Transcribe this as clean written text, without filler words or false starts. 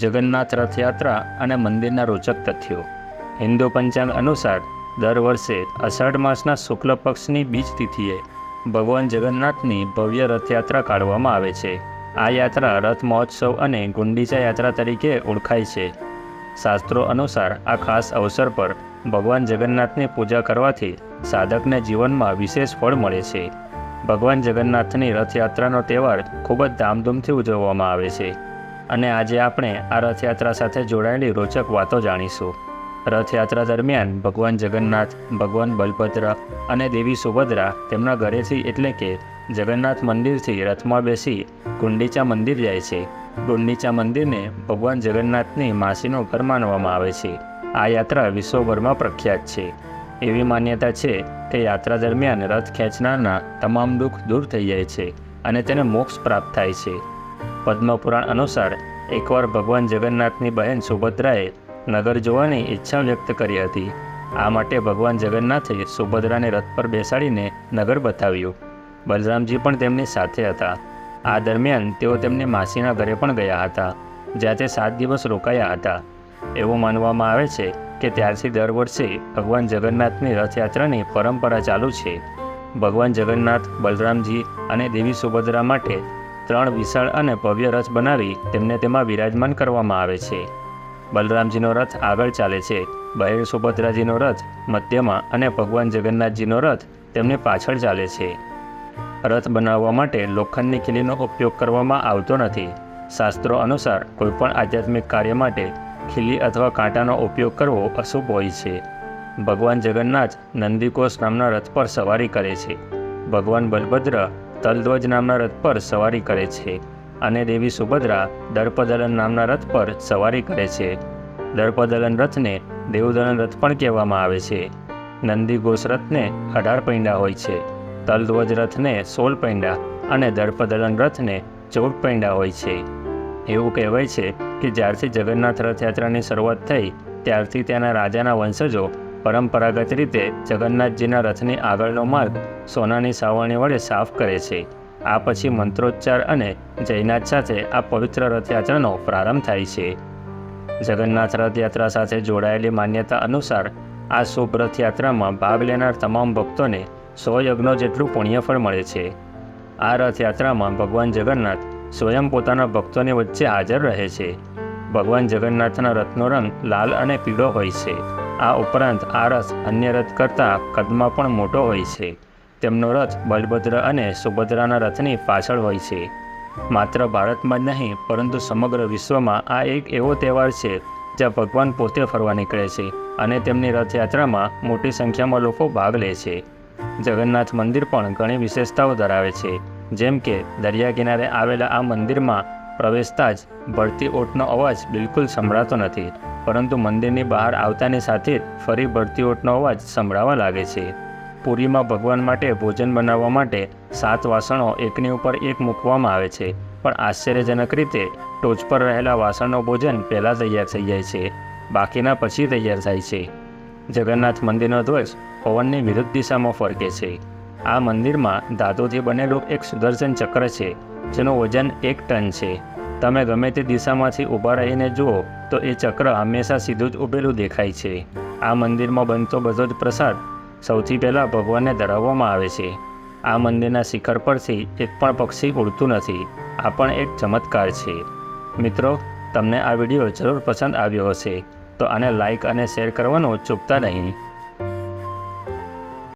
જગન્નાથ રથયાત્રા અને મંદિરના રોચક તથ્યો. હિન્દુ પંચાંગ અનુસાર દર વર્ષે અષાઢ માસના શુક્લ પક્ષની બીજ તિથિએ ભગવાન જગન્નાથની ભવ્ય રથયાત્રા કાઢવામાં આવે છે. આ યાત્રા રથ મહોત્સવ અને ગુંડીચા યાત્રા તરીકે ઓળખાય છે. શાસ્ત્રો અનુસાર આ ખાસ અવસર પર ભગવાન જગન્નાથની પૂજા કરવાથી સાધકને જીવનમાં વિશેષ ફળ મળે છે. ભગવાન જગન્નાથની રથયાત્રાનો તહેવાર ખૂબ જ ધામધૂમથી ઉજવવામાં આવે છે અને આજે આપણે આ રથયાત્રા સાથે જોડાયેલી રોચક વાતો જાણીશું. રથયાત્રા દરમિયાન ભગવાન જગન્નાથ, ભગવાન બલભદ્ર અને દેવી સુભદ્રા તેમના ઘરેથી એટલે કે જગન્નાથ મંદિરથી રથમાં બેસી ગુંડીચા મંદિર જાય છે. ગુંડીચા મંદિરને ભગવાન જગન્નાથની માસીનું ઘર માનવામાં આવે છે. આ યાત્રા વિશ્વભરમાં પ્રખ્યાત છે. એવી માન્યતા છે કે યાત્રા દરમિયાન રથ ખેંચનારના તમામ દુઃખ દૂર થઈ જાય છે અને તેને મોક્ષ પ્રાપ્ત થાય છે. પદ્મપુરાણ અનુસાર એકવાર ભગવાન જગન્નાથની બહેન સુભદ્રાએ નગર જોવાની ઈચ્છા વ્યક્ત કરી હતી. આ માટે ભગવાન જગન્નાથે સુભદ્રાને રથ પર બેસાડીને નગર બતાવ્યું. બલરામજી પણ તેમની સાથે હતા. આ દરમિયાન તેઓ તેમની માસીના ઘરે પણ ગયા હતા, જ્યાં તે 7 દિવસ રોકાયા હતા. એવું માનવામાં આવે છે કે ત્યારથી દર વર્ષે ભગવાન જગન્નાથની રથયાત્રાની પરંપરા ચાલુ છે. ભગવાન જગન્નાથ, બલરામજી અને દેવી સુભદ્રા માટે 3 વિશાળ અને ભવ્ય રથ બનાવી તેમને તેમાં વિરાજમાન કરવામાં આવે છે. બલરામજીનો રથ આગળ ચાલે છે, બહેન સુભદ્રાજીનો રથ મધ્યમાં અને ભગવાન જગન્નાથજીનો રથ તેમની પાછળ ચાલે છે. રથ બનાવવા માટે લોખંડની ખીલીનો ઉપયોગ કરવામાં આવતો નથી. શાસ્ત્રો અનુસાર કોઈપણ આધ્યાત્મિક કાર્ય માટે ખીલી અથવા કાંટાનો ઉપયોગ કરવો અશુભ હોય છે. ભગવાન જગન્નાથ નંદીકોશ નામના રથ પર સવારી કરે છે. ભગવાન બલભદ્ર તલધ્વજ નામના રથ પર સવારી કરે છે અને દેવી સુભદ્રા દર્પદલન નામના રથ પર સવારી કરે છે. દર્પદલન રથને દેવદલન રથ પણ કહેવામાં આવે છે. નંદીઘોષ રથને 18 પૈંડા હોય છે, તલધ્વજ રથને 16 પૈંડા અને દર્પદલન રથને 14 પૈંડા હોય છે. એવું કહેવાય છે કે જ્યારથી જગન્નાથ રથયાત્રાની શરૂઆત થઈ ત્યારથી ત્યાંના રાજાના વંશજો પરંપરાગત રીતે જગન્નાથજીના રથની આગળનો માર્ગ સોનાની સાવરણી વડે સાફ કરે છે. આ પછી મંત્રોચ્ચાર અને જયનાથ સાથે આ પવિત્ર રથયાત્રાનો પ્રારંભ થાય છે. જગન્નાથ રથયાત્રા સાથે જોડાયેલી માન્યતા અનુસાર આ શુભ રથયાત્રામાં ભાગ લેનાર તમામ ભક્તોને 100 યજ્ઞો જેટલું પુણ્યફળ મળે છે. આ રથયાત્રામાં ભગવાન જગન્નાથ સ્વયં પોતાના ભક્તોની વચ્ચે હાજર રહે છે. ભગવાન જગન્નાથના રથનો રંગ લાલ અને પીળો હોય છે. આ ઉપરાંત આ રથ અન્ય રથ કરતાં કદમાં પણ મોટો હોય છે. તેમનો રથ બલભદ્ર અને સુભદ્રાના રથની પાછળ હોય છે. માત્ર ભારતમાં જ નહીં પરંતુ સમગ્ર વિશ્વમાં આ એક એવો તહેવાર છે જ્યાં ભગવાન પોતે ફરવા નીકળે છે અને તેમની રથયાત્રામાં મોટી સંખ્યામાં લોકો ભાગ લે છે. જગન્નાથ મંદિર પણ ઘણી વિશેષતાઓ ધરાવે છે. જેમ કે દરિયા કિનારે આવેલા આ મંદિરમાં પ્રવેશતા જ ભળતી ઓટનો અવાજ બિલકુલ સંભળાતો નથી, પરંતુ મંદિરની બહાર આવતાની સાથે જ ફરી ભળતી ઓટનો અવાજ સંભળાવા લાગે છે. પુરીમાં ભગવાન માટે ભોજન બનાવવા માટે 7 વાસણો એકની ઉપર એક મૂકવામાં આવે છે, પણ આશ્ચર્યજનક રીતે ટોચ પર રહેલા વાસણનું ભોજન પહેલાં તૈયાર થઈ જાય છે, બાકીના પછી તૈયાર થાય છે. જગન્નાથ મંદિરનો ધ્વજ પવનની વિરુદ્ધ દિશામાં ફરકે છે. આ મંદિરમાં ધાતુથી બનેલું એક સુદર્શન ચક્ર છે, જેનું વજન 1 ટન છે. તમે ગમે તે દિશામાંથી ઊભા રહીને જુઓ તો એ ચક્ર હંમેશા સીધું જ ઊભેલું દેખાય છે. આ મંદિરમાં બનતો બધો જ પ્રસાદ સૌથી પહેલાં ભગવાનને ધરાવવામાં આવે છે. આ મંદિરના શિખર પરથી એક પણ પક્ષી ઉડતું નથી. આ પણ એક ચમત્કાર છે. મિત્રો, તમને આ વિડીયો જરૂર પસંદ આવ્યો હશે તો આને લાઈક અને શેર કરવાનું ચૂકતા નહીં.